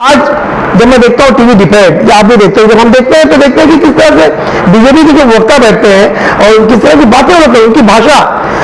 आज जब मैं देखता हूँ टीवी डिबेट या आप भी देखते हैं, जब हम देखते हैं तो देखते हैं कि किस तरह से बीजेपी के जो वक्ता बैठते हैं और किस तरह की बातें होती हैं, उनकी भाषा।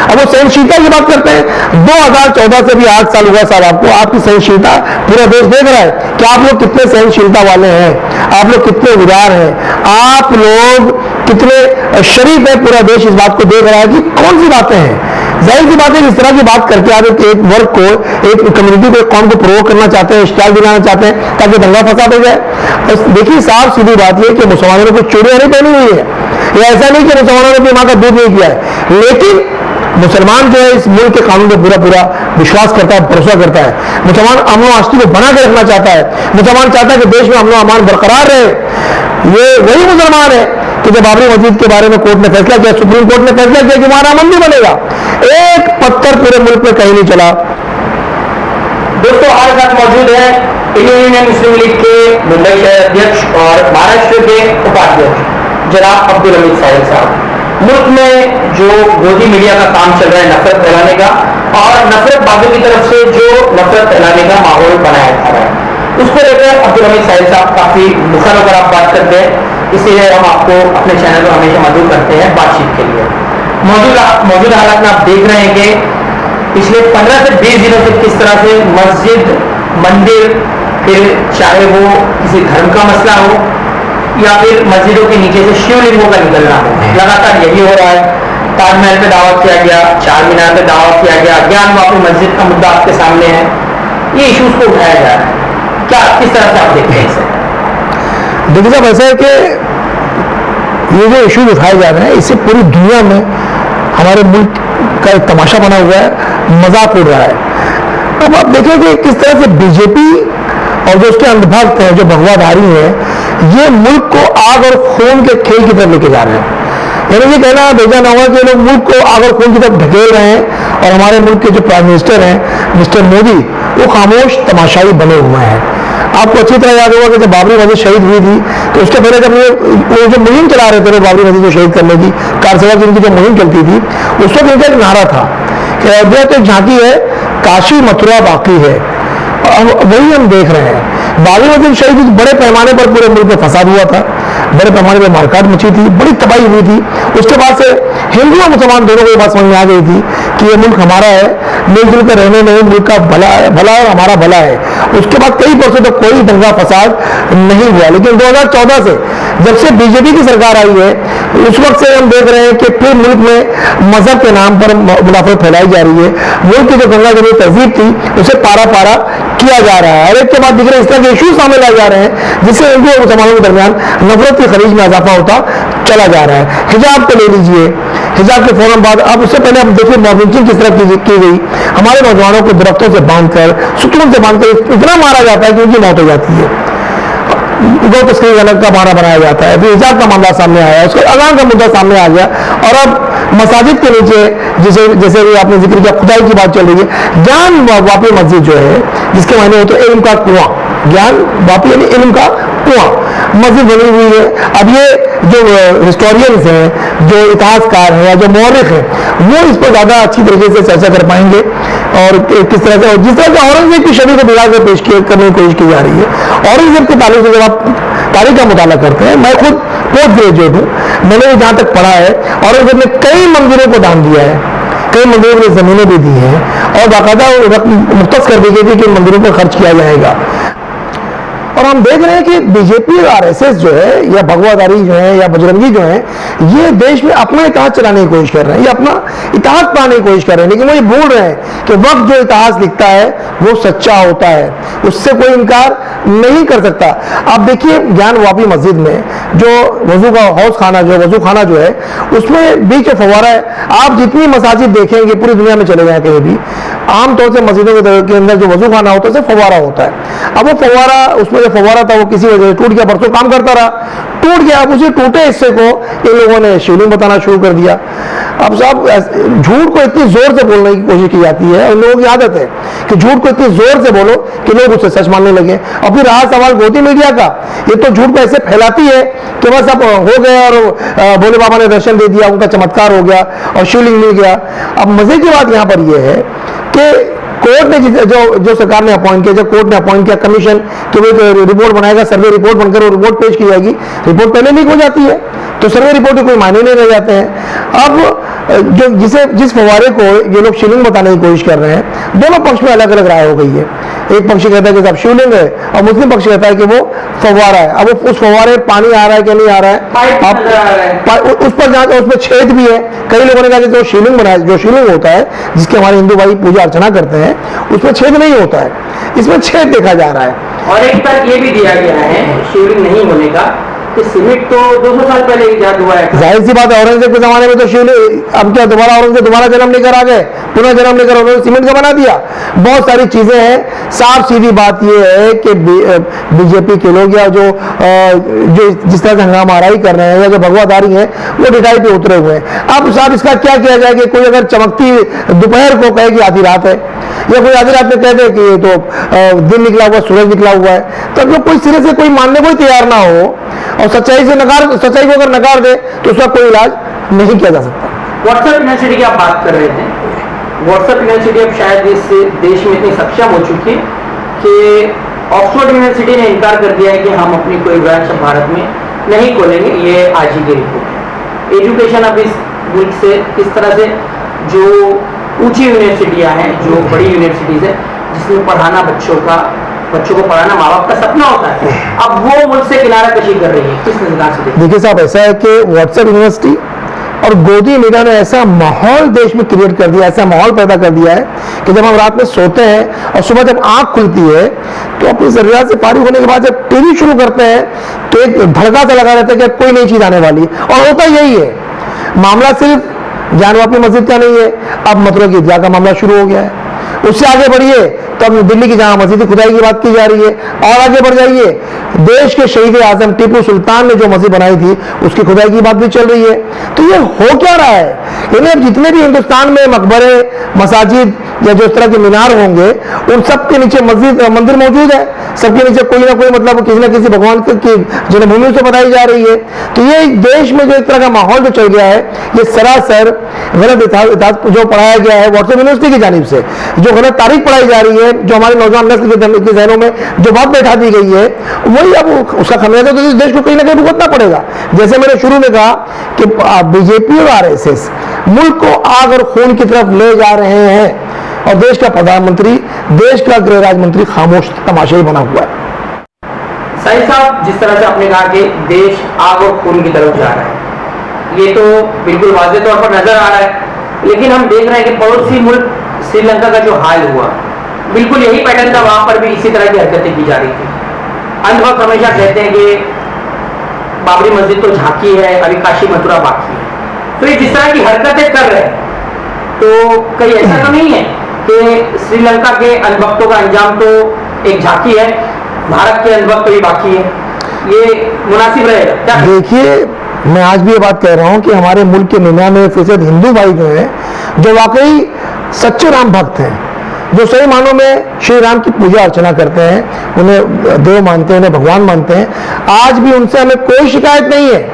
अब वो सहनशीलता की बात करते हैं। 2014 से भी 8 साल हुआ साहब आपको, आपकी सहनशीलता पूरा देश देख रहा है कि आप लोग कितने सहनशीलता वाले हैं, आप लोग कितने उदार हैं, आप लोग कितने शरीफ है। पूरा देश इस बात को देख रहा है कि कौन सी बातें हैं। जाहिर सी बात है, इस तरह की बात करके आप एक वर्ग को, एक कम्युनिटी को, एक कौम को प्रोवोक करना चाहते हैं, स्टाइल दिलाना चाहते हैं ताकि दंगा फसाद हो जाए। देखिए साफ सीधी बात यह कि मुसलमानों ने कुछ चूड़ियां नहीं पहनी हुई है, या ऐसा नहीं कि मुसलमानों ने अपनी मां का दूध नहीं किया है, लेकिन मुसलमान जो है इस मुल्क के कानून पर पूरा पूरा विश्वास करता है, भरोसा करता है। मुसलमान अमन आस्ती को बना के रखना चाहता है। मुसलमान चाहता है कि देश में अमन अमान बरकरार रहे। ये वही मुसलमान है कि जब बाबरी मस्जिद के बारे में कोर्ट ने फैसला किया, सुप्रीम कोर्ट ने फैसला किया कि वहां अमन नहीं बनेगा, एक पत्थर पूरे मुल्क में कहीं नहीं चला। दोस्तों हमारे साथ मौजूद है इंडियन यूनियन मुस्लिम लीग के मुंबई शहर अध्यक्ष और महाराष्ट्र के उपाध्यक्ष जनाब अब्दुल हमीद साहिल साहब। मुल्क में जो गोदी मीडिया का काम चल रहा है नफरत फैलाने का, और नफरत बाजू की तरफ से जो नफरत फैलाने का माहौल बनाया जा रहा है, उसको लेकर अब्दुल हमीद साहिल साहब काफी मुखर होकर आप बात करते हैं, इसलिए हम आपको अपने चैनल पर हमेशा मदद करते हैं बातचीत के लिए। मौजूदा हालात में आप देख रहे हैं कि पिछले 15 से 20 दिनों से किस तरह से मस्जिद, मंदिर, फिर चाहे वो किसी धर्म का मसला हो या फिर मस्जिदों के नीचे से शिवलिंगों का निकलना हो, लगातार यही हो रहा है। ताजमहल पे दावा किया गया, चार मीनार पे दावा किया गया, ज्ञान वापी मस्जिद का मुद्दा आपके सामने है, ये इश्यूज को उठाया जा रहा है। क्या किस तरह से आप देखते हैं इसे? देखिए साहब, ऐसा है कि ये जो इश्यूज उठाए जा रहे हैं, इससे पूरी दुनिया में हमारे मुल्क का एक तमाशा बना हुआ है, मजाक उड़ रहा है। अब आप देखें कि किस तरह से बीजेपी और जो उसके अंधभक्त हैं, जो भगवाधारी हैं, ये मुल्क को आग और खून के खेल की तरफ लेके जा रहे हैं। यानी ये कहना बेजा ना हुआ कि लोग मुल्क को आग और खून की तरफ ढकेल रहे हैं और हमारे मुल्क के जो प्राइम मिनिस्टर हैं मिस्टर मोदी, वो खामोश तमाशाई बने हुए हैं। आपको अच्छी तरह याद होगा कि जब बाबरी मस्जिद शहीद हुई थी तो उसके पहले जब वो जो मुहिम चला रहे थे बाबरी मस्जिद को शहीद करने की, कारसेवा की इनकी जो मुहिम चलती थी, उस वक्त इनका एक नारा था कि अयोध्या तो एक झांकी है, काशी मथुरा बाकी है। वही हम देख रहे हैं। बाबरी मस्जिद शहीद बड़े पैमाने पर पूरे मुल्क में फसाद हुआ था, बड़े पैमाने पर मारकाट मची थी, बड़ी तबाही हुई थी। उसके बाद से हिंदू और मुसलमान दोनों को ये बात समझ में आ गई थी कि ये मुल्क हमारा है, मिलजुल कर रहने में मुल्क का भला है, भला और हमारा भला है। उसके बाद कई वर्षों तक कोई दंगा फसाद नहीं हुआ, लेकिन 2014 से जब से बीजेपी की सरकार आई है, उस वक्त से हम देख रहे हैं कि फिर मुल्क में मजहब के नाम पर मुनाफरत फैलाई जा रही है। मुल्क की जो गंगा जमुनी तहजीब थी उसे पारा पारा किया जा रहा है, और एक के बाद दिख रहे इस तरह के इश्यूज सामने लाए जा रहे हैं जिससे हिंदू और मुसलमानों के दरमियान नफरत की खरीज में इजाफा होता चला जा रहा है। हिजाब को ले लीजिए, हिजाब के फौरन बाद अब उससे पहले आप देखिए मॉर्निंग किस तरह की गई। हमारे नौजवानों को दरख्तों से बांधकर, सुतून से बांधकर इतना मारा जाता है कि उनकी मौत हो जाती है। दो तस्करी अलग का मारा बनाया जाता है। फिर हिजाब का मामला सामने आया, उसके अजान का मुद्दा सामने आ गया, और अब मसाजिद के नीचे जैसे भी आपने जिक्र किया खुदाई की बात चल रही है। ज्ञान वापी मस्जिद जो है, जिसके मायने होते इल्म का कुआं, ज्ञान वापी यानी इल्म का कुआं मस्जिद बनी हुई है। अब ये जो हिस्टोरियंस हैं, जो इतिहासकार हैं या जो मौरिख हैं, वो इस पर ज्यादा अच्छी तरीके से चर्चा कर पाएंगे और किस तरह से, जिस तरह से औरंगजेब की छवि को बिगाड़ कर पेश करने की कोशिश की जा रही है। औरंगजेब के ताल्लुक से जब आप तारीख का मुताला करते हैं, मैं खुद पोस्ट ग्रेजुएट हूँ, मैंने जहाँ तक पढ़ा है औरंगजेब ने कई मंदिरों को दान दिया है, कई मंदिरों में जमीनें भी दी हैं और बाकायदा रकम मुख्तस कर दी गई थी कि मंदिरों पर खर्च किया जाएगा। और हम देख रहे हैं कि बीजेपी और आरएसएस जो है या भगवाधारी जो है या बजरंगी जो है, ये देश में अपना इतिहास चलाने की कोशिश कर रहे हैं, ये अपना इतिहास बनाने की कोशिश कर रहे हैं, लेकिन वो ये भूल रहे हैं कि वक्त जो इतिहास लिखता है वो सच्चा होता है, उससे कोई इनकार नहीं कर सकता। आप देखिए ज्ञान वापी मस्जिद में जो वजू का हौज खाना वजू खाना जो है, उसमें बीच में फव्वारा है। आप जितनी मसाजिद देखेंगे पूरी दुनिया में चले जाए कहीं भी, आमतौर से मस्जिदों के अंदर जो वजू खाना होता है फव्वारा होता है। अब वो फव्वारा, उसमें जो फव्वारा था वो किसी वजह से टूट गया, परसों काम करता रहा, टूट गया। अब उसी टूटे हिस्से को इन लोगों ने शिवलिंग बताना शुरू कर दिया। अब साहब झूठ को इतनी जोर से बोलने की कोशिश की जाती है, उन लोगों की आदत है कि झूठ को इतनी जोर से बोलो कि लोग उससे सच मानने लगे। और फिर रहा सवाल गोदी मीडिया का, ये तो झूठ को ऐसे फैलाती है कि बस अब हो गया और भोले बाबा ने दर्शन दे दिया, उनका चमत्कार हो गया और शिवलिंग मिल गया। अब मजे की बात यहाँ पर यह है कि कोर्ट ने जो सरकार ने अपॉइंट किया, जब कोर्ट ने अपॉइंट किया कमीशन कि वो रिपोर्ट बनाएगा, सर्वे रिपोर्ट बनकर वो रिपोर्ट पेश की जाएगी, रिपोर्ट पहले लीक हो जाती है तो सर्वे रिपोर्ट के कोई मायने नहीं रह जाते हैं। अब जो जिस फव्वारे को ये लोग शिवलिंग बताने की कोशिश कर रहे हैं, दोनों पक्ष में अलग अलग राय हो गई है। एक पक्ष कहता है कि साहब शिवलिंग है और मुस्लिम पक्ष कहता है कि वो फव्वारा है। अब उस फव्वारे में पानी आ रहा है कि नहीं आ रहा है, उस पर जांच, उसमें छेद भी है। कई लोगों ने कहा कि जो शिवलिंग होता है जिसके हमारे हिंदू भाई पूजा अर्चना करते हैं, उसमें छेद नहीं होता है, इसमें छेद देखा जा रहा है। और एक तर्क ये भी दिया गया है शिवलिंग नहीं होने का कि सीमेंट तो 200 साल पहले ईजाद हुआ है। जाहिर सी बात है, औरंगजेब के जमाने में तो शिवलिंग, अब क्या दोबारा औरंगजेब दोबारा जन्म लेकर आ गए, पुनः जन्म लेकर उन्होंने सीमेंट का बना दिया। बहुत सारी चीजें हैं। साफ सीधी बात यह है कि बीजेपी के लोग या जो जिस तरह से हंगामाराई कर रहे हैं या जो भगवाधारी हैं वो डिटाई पे उतरे हुए हैं। अब साहब इसका क्या किया जाए कि कोई अगर चमकती दोपहर को कहे कि आधी रात है, या कोई आधी रात में कह दे कि ये तो दिन निकला हुआ, सूरज निकला हुआ है, तो अब जो कोई सिरे से कोई मानने को तैयार ना हो और सच्चाई को अगर नकार दे तो उसका कोई इलाज नहीं किया जा सकता। व्हाट्सएप यूनिवर्सिटी की आप बात कर रहे थे, व्हाट्सएप यूनिवर्सिटी अब शायद इस देश में इतनी सक्षम हो चुकी है कि ऑक्सफोर्ड यूनिवर्सिटी ने इनकार कर दिया है कि हम अपनी कोई ब्रांच भारत में नहीं खोलेंगे। ये आज ही की रिपोर्ट है। एजुकेशन अब इस मुल्क से किस तरह से जो ऊंची यूनिवर्सिटियां हैं, जो बड़ी यूनिवर्सिटीज है जिसमें पढ़ाना बच्चों को पढ़ाना माँ बाप का सपना होता है, अब वो मुल्क से किनारा कशी कर रही है, किस नजर से? देखिए साहब, ऐसा है कि व्हाट्सएप यूनिवर्सिटी और गोदी मीडिया ने ऐसा माहौल देश में क्रिएट कर दिया, ऐसा माहौल पैदा कर दिया है कि जब हम रात में सोते हैं और सुबह जब आंख खुलती है तो अपनी जरूरियात से फारिग होने के बाद जब टीवी शुरू करते हैं तो एक धड़का सा लगा रहता है कि कोई नई चीज आने वाली है। और होता यही है। मामला सिर्फ जानवापी मस्जिद का नहीं है, अब मथुरा की ईदगाह का मामला शुरू हो गया है। उससे आगे बढ़िए तो अब दिल्ली की जामा मस्जिद की खुदाई की बात की जा रही है, और आगे बढ़ जाइए देश के शहीद आजम टीपू सुल्तान ने जो मस्जिद बनाई थी उसकी खुदाई की बात भी चल रही है। तो ये हो क्या रहा है? यानी अब जितने भी हिंदुस्तान में मकबरे, मसाजिद या जो इस तरह के मीनार होंगे उन सब के नीचे मंदिर मौजूद है, सबके नीचे कोई ना कोई मतलब किसी न किसी भगवान की जन्मभूमि से बताई जा रही है। तो ये देश में जो इस तरह का माहौल जो चल गया है, ये सरासर गलत इतिहास जो पढ़ाया गया है व्हाट्सएप यूनिवर्सिटी की जानिब से, जो गलत तारीख पढ़ाई जा रही है, जो हमारे नौजवान नस्ल के जहनों में जो बात बैठा दी गई है, वही अब उसका खमियाजा तो इस देश को कहीं ना कहीं भुगतना पड़ेगा। जैसे मैंने शुरू में कहा कि बीजेपी और आरएसएस मुल्क को आग और खून की तरफ ले जा रहे हैं और देश का प्रधानमंत्री, देश का गृह राज्य मंत्री खामोश तमाशाई बना हुआ है। सही साहब, जिस तरह से आपने कहा कि देश आग और खून की तरफ जा रहा है, ये तो बिल्कुल वाज़ेह तौर पर नजर आ रहा है, लेकिन हम देख रहे हैं कि पड़ोसी मुल्क श्रीलंका का जो हाल हुआ, बिल्कुल यही पैटर्न था। वहां पर भी इसी तरह की हरकतें की जा रही थी। अंत वक्त हमेशा कहते हैं कि बाबरी मस्जिद तो झांकी है, अभी काशी मथुरा बाकी है। तो ये जिस तरह की हरकतें कर रहे हैं, तो कहीं ऐसा तो नहीं है कि श्रीलंका के अंधभक्तों का अंजाम तो एक झांकी है, भारत के अंधभक्त तो भी बाकी है? ये मुनासिब रहेगा क्या? देखिए, मैं आज भी ये बात कह रहा हूं कि हमारे मुल्क के 99% हिंदू भाई जो हैं, जो वाकई सच्चे राम भक्त हैं, जो सही मानों में श्री राम की पूजा अर्चना करते हैं, उन्हें देव मानते हैं, उन्हें भगवान मानते हैं, आज भी उनसे हमें कोई शिकायत नहीं है।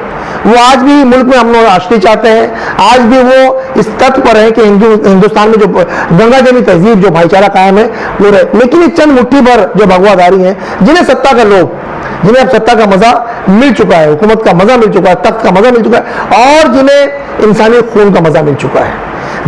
वो आज भी मुल्क में अमन और राष्ट्रीय चाहते हैं। आज भी वो इस तथ्य पर है कि हिंदुस्तान में जो गंगा जमी तहजीब, जो भाईचारा कायम है वो रहे। लेकिन ये चंद मुट्ठी भर जो भगवाधारी हैं, जिन्हें सत्ता का लोभ, जिन्हें अब सत्ता का मजा मिल चुका है, हुकूमत का मजा मिल चुका है, तख्त का मजा मिल चुका है, और जिन्हें इंसानी खून का मजा मिल चुका है,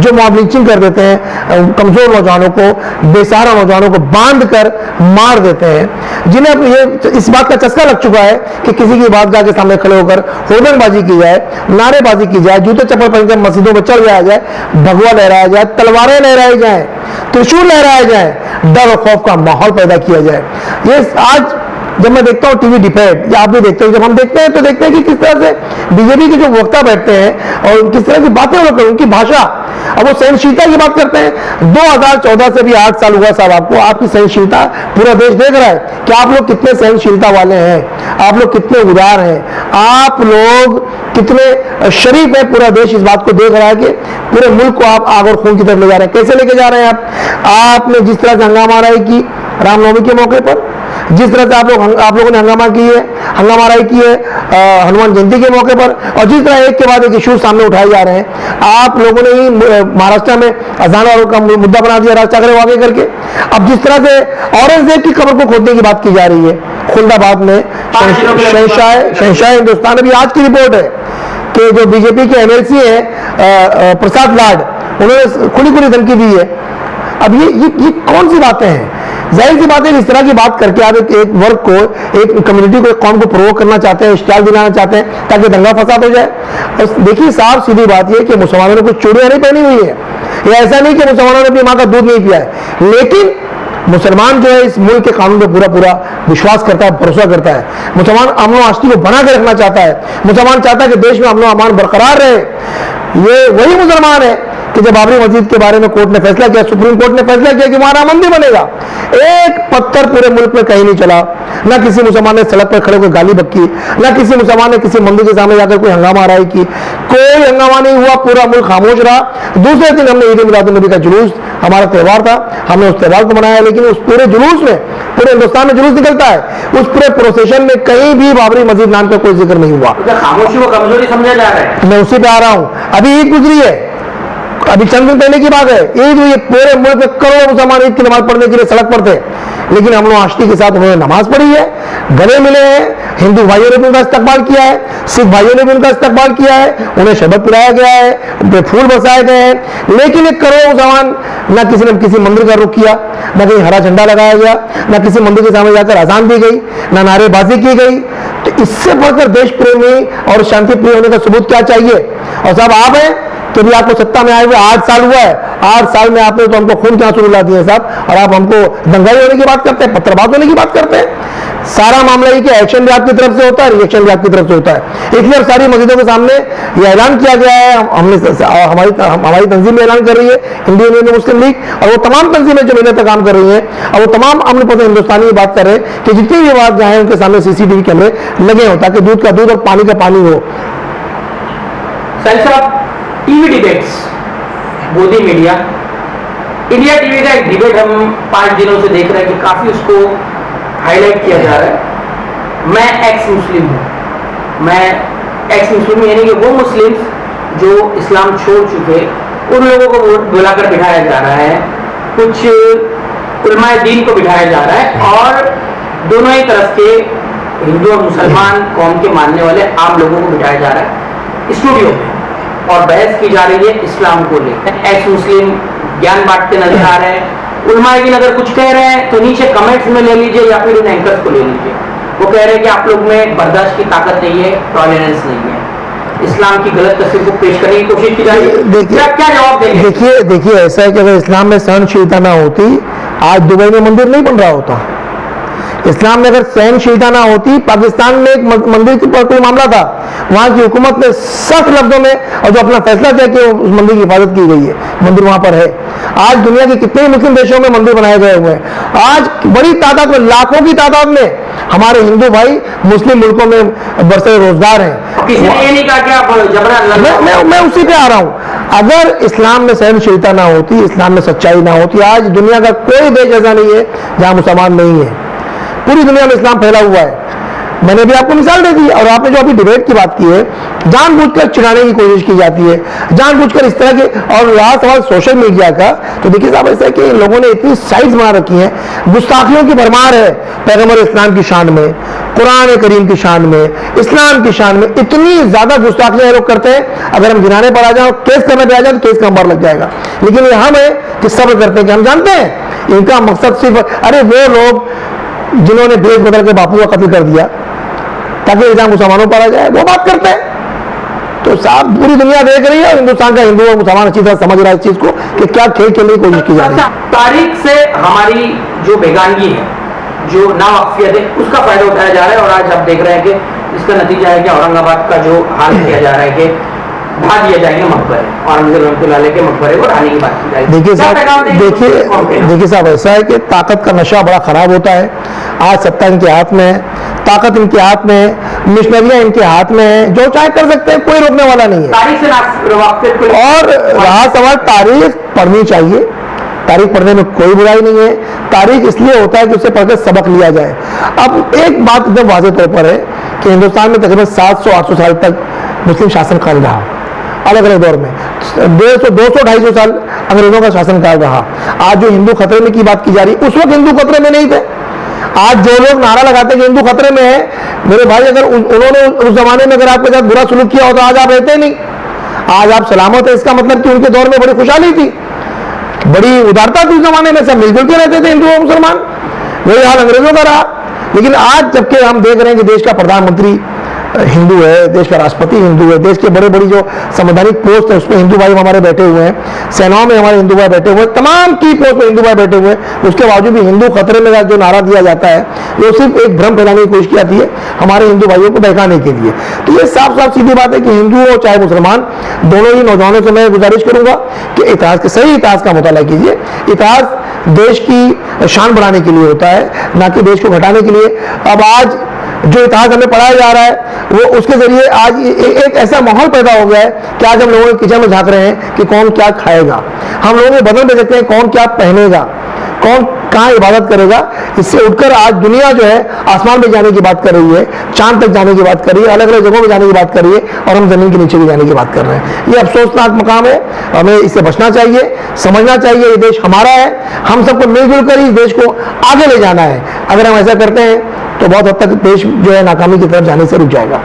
जो मॉब लिंचिंग कर देते हैं, कमजोर नौजवानों को, बेसहारा नौजवानों को बांध कर मार देते हैं, जिन्हें अब ये इस बात का चस्का लग चुका है कि किसी की बात के सामने खड़े होकर होर्डिंगबाजी की जाए, नारेबाजी की जाए, जूते चप्पल पहनकर मस्जिदों में चढ़ जाया जाए, भगवा लहराया जाए, तलवारें लहराई जाए, त्रिशूल लहराया जाए, डर और खौफ का माहौल पैदा किया जाए। ये आज जब मैं देखता हूँ टीवी डिबेट, या आप भी देखते हो, जब हम देखते हैं तो देखते हैं कि किस तरह से बीजेपी के जो वक्ता बैठते हैं और किस तरह की बातें होती हैं, उनकी भाषा, अब वो सहनशीलता की बात करते हैं। 2014 से भी 8 साल हुआ साहब आपको, आपकी सहनशीलता पूरा देश देख रहा है कि आप लोग कितने सहनशीलता वाले हैं, आप लोग कितने उदार हैं, आप लोग कितने शरीफ हैं। पूरा देश इस बात को देख रहा है कि पूरे मुल्क को आप आग और खून की तरफ ले जा रहे हैं। कैसे लेके जा रहे हैं आप? आपने जिस तरह से हंगामाराई की रामनवमी के मौके पर, जिस तरह से आप लोगों ने हंगामा राई की है हनुमान जयंती के मौके पर, और जिस तरह एक के बाद एक इशू सामने उठाए जा रहे हैं, आप लोगों ने ही महाराष्ट्र में अजान वालों का मुद्दा बना दिया राज ठाकरे आगे करके। अब जिस तरह से औरंगजेब की कब्र को खोदने की बात की जा रही है खुलदाबाद में, शहंशाह हिंदुस्तान, अभी आज की रिपोर्ट है कि जो बीजेपी के एमएलसी हैं प्रसाद लाड, उन्होंने खुली धमकी दी है। अब ये कौन सी बातें हैं? जाहिर सी बात है, इस तरह की बात करके आप एक वर्ग को, एक कम्युनिटी को, एक कौम को प्रोवोक करना चाहते हैं, इश्तियाल दिलाना चाहते हैं ताकि दंगा फसाद हो जाए। और देखिए साफ सीधी बात यह कि मुसलमानों ने कुछ चूड़ियां नहीं पहनी हुई है, या ऐसा नहीं कि मुसलमानों ने अपनी मां का दूध नहीं पिया है, लेकिन मुसलमान जो है इस मुल्क के कानून पर पूरा विश्वास करता है, भरोसा करता है। मुसलमान अमन आस्ती को बना के रखना चाहता है। मुसलमान चाहता है कि देश में अमन अमान बरकरार रहे। ये वही मुसलमान है कि जब बाबरी मस्जिद के बारे में कोर्ट ने फैसला किया, सुप्रीम कोर्ट ने फैसला किया कि वहां राम मंदिर बनेगा, एक पत्थर पूरे मुल्क में कहीं नहीं चला। ना किसी मुसलमान ने सड़क पर खड़े होकर गाली बक्की, ना किसी मुसलमान ने किसी मंदिर के सामने जाकर कोई हंगामा राई की, कोई हंगामा नहीं हुआ, पूरा मुल्क खामोश रहा। दूसरे दिन हमने ईद मिलाद नबी का जुलूस, हमारा त्यौहार था, हमने उस त्यौहार को मनाया, लेकिन उस पूरे जुलूस में, पूरे हिंदुस्तान में जुलूस निकलता है, उस पूरे प्रोसेशन में कहीं भी बाबरी मस्जिद नाम का कोई जिक्र नहीं हुआ। खामोशी को कमजोरी समझा जा रहा है। मैं उसी पे आ रहा हूं। अभी ईद गुजरी है, अभी चंद दिन पहले की बात है, ईद हुई, पूरे मुल्क में करोड़ों मुसलमान ईद की नमाज पढ़ने के लिए सड़क पर थे, लेकिन अमन आश्ती के साथ उन्होंने नमाज पढ़ी है, गले मिले हैं, हिंदू भाइयों ने भी उनका इस्तकबाल किया है, सिख भाइयों ने भी उनका इस्तकबाल किया है, उन्हें शरबत पिलाया गया है, उन पे फूल बरसाए गए हैं। लेकिन एक करोड़ों मुसलमान, ना किसी ने किसी मंदिर का रुख किया, ना कहीं हरा झंडा लगाया गया, ना किसी मंदिर के सामने जाकर अजान दी गई, ना नारेबाजी की गई। तो इससे बढ़कर देश प्रेमी और शांति प्रिय होने का सबूत क्या चाहिए? और साहब आप हैं कि भी आपको सत्ता में आए हुए 8 साल हुआ है, 8 साल में आपने तो हमको खून के आंसू रुला दिए साहब, और आप हमको दंगाई होने की बात करते हैं, पत्थरबाज होने की बात करते हैं। सारा मामला ये कि एक्शन भी आपकी तरफ से होता है, रिएक्शन भी आपकी तरफ से होता है। इसलिए अब सारी मस्जिदों के सामने ये ऐलान किया गया है, हमारी तंजीम ऐलान कर रही है, इंडियन यूनियन मुस्लिम लीग, और वो तमाम तंजीमें जो मेहनत काम कर रही हैं, और वो तमाम अमन पसंद हिंदुस्तानी बात कर रहे हैं कि जितनी भी बात जाए उनके सामने सीसीटीवी कैमरे लगे हों ताकि दूध का दूध और पानी का पानी हो। TV debates, Modi media, India TV का एक डिबेट हम 5 दिनों से देख रहे हैं कि काफी उसको हाईलाइट किया जा रहा है। मैं एक्स मुस्लिम हूं, मैं एक्स मुस्लिम यानी कि वो मुस्लिम जो इस्लाम छोड़ चुके, उन लोगों को बुलाकर बिठाया जा रहा है, कुछ उलमाए दीन को बिठाया जा रहा है, और दोनों ही तरफ के हिंदू और मुसलमान कौम के मानने वाले आम लोगों को बिठाया जा रहा है स्टूडियो में, और बहस की जा रही है इस्लाम को लेकर। एक्स मुस्लिम ज्ञान बांटते नजर आ रहे हैं। उलमाए दीन अगर कुछ कह रहे हैं तो नीचे कमेंट्स में ले लीजिए या फिर उन एंकर्स को ले लीजिए, वो कह रहे हैं कि आप लोग में बर्दाश्त की ताकत नहीं है, टॉलरेंस नहीं है, इस्लाम की गलत तस्वीर को पेश करने की कोशिश की जा रही है। क्या जवाब देंगे? देखिए ऐसा है कि अगर इस्लाम में सहनशीलता ना होती, आज दुबई में मंदिर नहीं बन रहा होता। इस्लाम में अगर सहनशीलता ना होती, पाकिस्तान में एक मंदिर के पर कोई मामला था, वहां की हुकूमत ने सख्त लफ्जों में और जो अपना फैसला किया कि उस मंदिर की हिफाजत की गई है, मंदिर वहां पर है। आज दुनिया के कितने ही मुस्लिम देशों में मंदिर बनाए गए हुए हैं। आज बड़ी तादाद में, लाखों की तादाद में हमारे हिंदू भाई मुस्लिम मुल्कों में बरसरे रोजगार हैं। किसी ने ये नहीं कहा कि आप जबरन, मैं उसी पे आ रहा हूं। अगर इस्लाम में सहनशीलता ना होती, इस्लाम में सच्चाई ना होती, आज दुनिया का कोई देश ऐसा नहीं है जहां मुसलमान नहीं है। पूरी दुनिया में इस्लाम फैला हुआ है। मैंने भी आपको मिसाल दे दी, और आपने जो अभी डिबेट की बात की है, जानबूझकर चिढ़ाने की कोशिश की जाती है, जानबूझकर इस तरह के। और रहा सवाल सोशल मीडिया का, तो देखिए साहब ऐसा है कि लोगों ने इतनी साइट्स बना रखी हैं, गुस्ताखियों की भरमार है पैगंबर इस्लाम की शान में, कुरान करीम की शान में, इस्लाम की शान में इतनी ज्यादा गुस्ताखियां लोग करते हैं। अगर हम गिनाने पर आ जाए, केस करने पर आ जाए, तो केस का अंबार लग जाएगा। लेकिन ये हम है कि सब्र करते हैं कि हम जानते हैं इनका मकसद सिर्फ, अरे वो लोग जिन्होंने भेष बदल के बापू का कत्ल कर दिया ताकि इल्जाम मुसलमानों पर आ जाए, वो बात करते हैं। तो साहब पूरी दुनिया देख रही है, और हिंदुस्तान का हिंदू और मुसलमान अच्छी तरह समझ रहा है इस चीज को कि क्या खेल खेलने की कोशिश की जा रही है। तारीख से हमारी जो बेगानगी है, जो नावाकियत है, उसका फायदा उठाया जा रहा है। और आज आप देख रहे हैं कि इसका नतीजा है कि औरंगाबाद का जो हाल किया जा रहा है कि ढा दिए जाएंगे मकबरे, औरंगजेब रहमतुल्लाह के मकबरे को ढाने की बात की जाएगी। देखिए साहब ऐसा है कि ताकत का नशा बड़ा खराब होता है। आज सत्ता इनके हाथ में है, ताकत इनके हाथ में है, मिशनरियां इनके हाथ में है, जो चाहे कर सकते हैं, कोई रोकने वाला नहीं है। तारीख से और रहा सवाल, तारीख पढ़नी चाहिए, तारीख पढ़ने में कोई बुराई नहीं है। तारीख इसलिए होता है कि उससे पढ़कर सबक लिया जाए। अब एक बात एकदम वाज़ेह तौर पर है कि हिंदुस्तान में तकरीबन 700-800 साल तक मुस्लिम शासनकाल रहा, अलग अलग दौर में 150, 200, 250 साल अंग्रेजों का शासनकाल रहा। आज जो हिंदू खतरे में की बात की जा रही, उस वक्त हिंदू खतरे में नहीं थे। आज जो लोग नारा लगाते हैं कि हिंदू खतरे में है, मेरे भाई अगर उन्होंने उस जमाने में अगर आपके साथ बुरा सलूक किया होता आज आप रहते नहीं, आज आप सलामत है। इसका मतलब कि उनके दौर में बड़ी खुशहाली थी, बड़ी उदारता थी। उस जमाने में सब मिलजुल के रहते थे हिंदू और मुसलमान। वही हाल अंग्रेजों का रहा। लेकिन आज जबकि हम देख रहे हैं कि देश का प्रधानमंत्री हिंदू है, देश का राष्ट्रपति हिंदू है, देश के बड़े बड़ी जो संवैधानिक पोस्ट है उसमें हिंदू भाई हमारे बैठे हुए हैं, सेनाओं में हमारे हिंदू भाई बैठे हुए हैं, तमाम की पोस्ट में हिंदू भाई बैठे हुए हैं, उसके बावजूद भी हिंदू खतरे में जो नारा दिया जाता है वो सिर्फ एक भ्रम फैलाने की कोशिश की जाती है हमारे हिंदू भाइयों को बहकाने के लिए। तो ये साफ साफ सीधी बात है कि हिंदू हो चाहे मुसलमान, दोनों ही नौजवानों से मैं गुजारिश करूंगा कि इतिहास के सही इतिहास का मुताला कीजिए। इतिहास देश की शान बढ़ाने के लिए होता है, ना कि देश को घटाने के लिए। अब आज जो इतिहास हमें पढ़ाया जा रहा है वो उसके जरिए आज एक ऐसा माहौल पैदा हो गया है कि आज हम लोगों के किचन में झांक रहे हैं कि कौन क्या खाएगा, हम लोगों के बदन पे देखते हैं कौन क्या पहनेगा, कौन कहाँ इबादत करेगा। इससे उठकर आज दुनिया जो है आसमान पे जाने की बात कर रही है, चांद तक जाने की बात कर रही है, अलग अलग जगहों में जाने की बात कर रही है, और हम जमीन के नीचे भी जाने की बात कर रहे हैं। ये अफसोसनाक मकाम है, हमें इससे बचना चाहिए, समझना चाहिए ये देश हमारा है, हम सबको मिलजुल कर इस देश को आगे ले जाना है। अगर हम ऐसा करते हैं तो बहुत हद तक देश जो है नाकामी की तरफ जाने से रुक जाएगा।